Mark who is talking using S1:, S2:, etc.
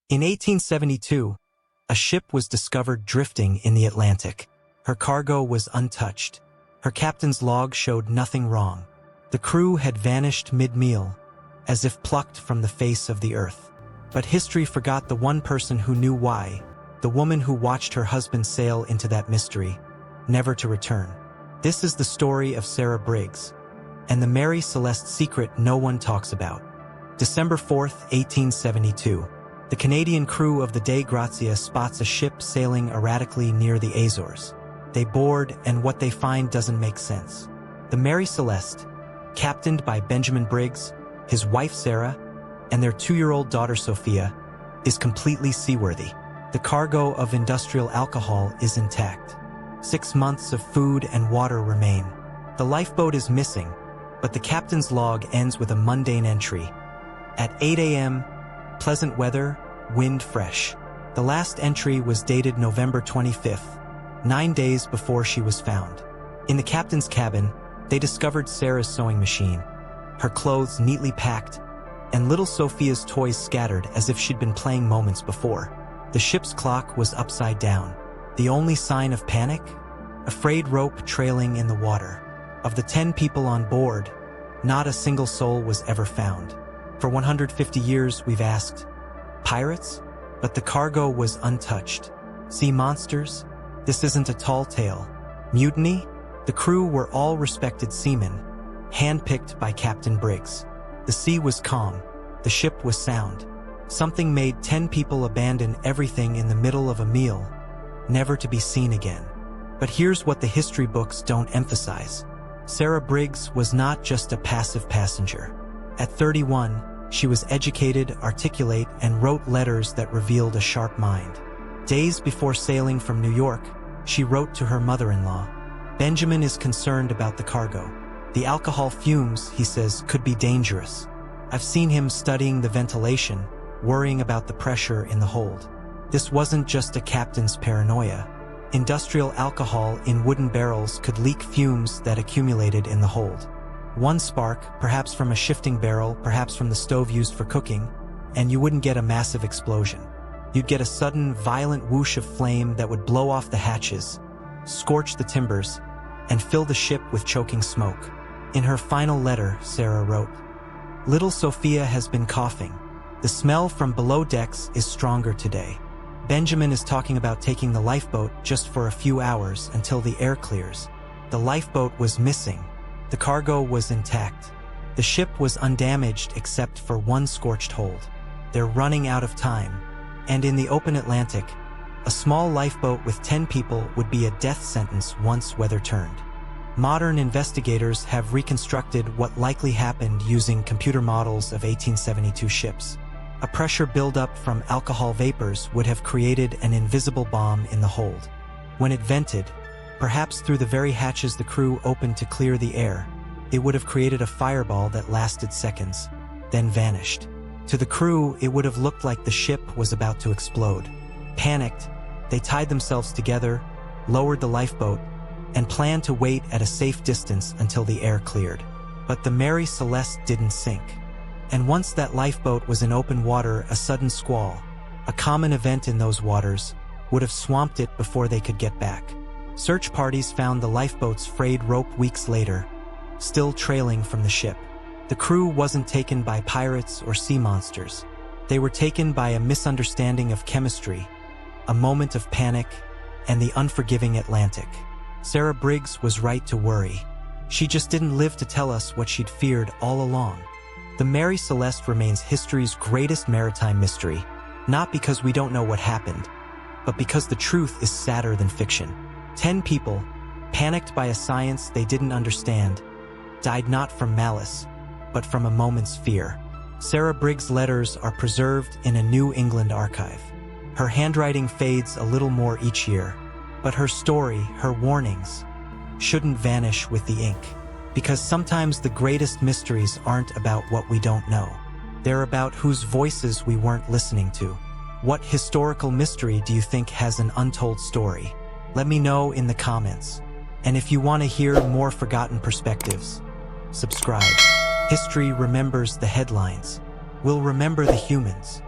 S1: In 1872, a ship was discovered drifting in the Atlantic. Her cargo was untouched. Her captain's log showed nothing wrong. The crew had vanished mid-meal, as if plucked from the face of the earth. But history forgot the one person who knew why, the woman who watched her husband sail into that mystery, never to return. This is the story of Sarah Briggs, and the Mary Celeste secret no one talks about. December 4th, 1872. The Canadian crew of the Dei Gratia spots a ship sailing erratically near the Azores. They board, and what they find doesn't make sense. The Mary Celeste, captained by Benjamin Briggs, his wife Sarah, and their 2-year-old daughter Sophia, is completely seaworthy. The cargo of industrial alcohol is intact. 6 months of food and water remain. The lifeboat is missing, but the captain's log ends with a mundane entry. At 8 a.m., pleasant weather, wind fresh. The last entry was dated November 25th, 9 days before she was found. In the captain's cabin, they discovered Sarah's sewing machine, her clothes neatly packed, and little Sophia's toys scattered as if she'd been playing moments before. The ship's clock was upside down. The only sign of panic? A frayed rope trailing in the water. Of the 10 people on board, not a single soul was ever found. For 150 years, we've asked, pirates? But the cargo was untouched. Sea monsters? This isn't a tall tale. Mutiny? The crew were all respected seamen, handpicked by Captain Briggs. The sea was calm. The ship was sound. Something made 10 people abandon everything in the middle of a meal, never to be seen again. But here's what the history books don't emphasize. Sarah Briggs was not just a passive passenger. At 31, she was educated, articulate, and wrote letters that revealed a sharp mind. Days before sailing from New York, she wrote to her mother-in-law, "Benjamin is concerned about the cargo. The alcohol fumes, he says, could be dangerous. I've seen him studying the ventilation, worrying about the pressure in the hold." This wasn't just a captain's paranoia. Industrial alcohol in wooden barrels could leak fumes that accumulated in the hold. One spark, perhaps from a shifting barrel, perhaps from the stove used for cooking, and you wouldn't get a massive explosion. You'd get a sudden, violent whoosh of flame that would blow off the hatches, scorch the timbers, and fill the ship with choking smoke. In her final letter, Sarah wrote, "Little Sophia has been coughing. The smell from below decks is stronger today. Benjamin is talking about taking the lifeboat just for a few hours until the air clears." The lifeboat was missing. The cargo was intact. The ship was undamaged except for one scorched hold. They're running out of time. And in the open Atlantic, a small lifeboat with 10 people would be a death sentence once weather turned. Modern investigators have reconstructed what likely happened using computer models of 1872 ships. A pressure buildup from alcohol vapors would have created an invisible bomb in the hold. When it vented, perhaps through the very hatches the crew opened to clear the air, it would have created a fireball that lasted seconds, then vanished. To the crew, it would have looked like the ship was about to explode. Panicked, they tied themselves together, lowered the lifeboat, and planned to wait at a safe distance until the air cleared. But the Mary Celeste didn't sink. And once that lifeboat was in open water, a sudden squall, a common event in those waters, would have swamped it before they could get back. Search parties found the lifeboat's frayed rope weeks later, still trailing from the ship. The crew wasn't taken by pirates or sea monsters. They were taken by a misunderstanding of chemistry, a moment of panic, and the unforgiving Atlantic. Sarah Briggs was right to worry. She just didn't live to tell us what she'd feared all along. The Mary Celeste remains history's greatest maritime mystery, not because we don't know what happened, but because the truth is sadder than fiction. 10 people, panicked by a science they didn't understand, died not from malice, but from a moment's fear. Sarah Briggs' letters are preserved in a New England archive. Her handwriting fades a little more each year, but her story, her warnings, shouldn't vanish with the ink. Because sometimes the greatest mysteries aren't about what we don't know. They're about whose voices we weren't listening to. What historical mystery do you think has an untold story? Let me know in the comments. And if you want to hear more forgotten perspectives, subscribe. History remembers the headlines. We'll remember the humans.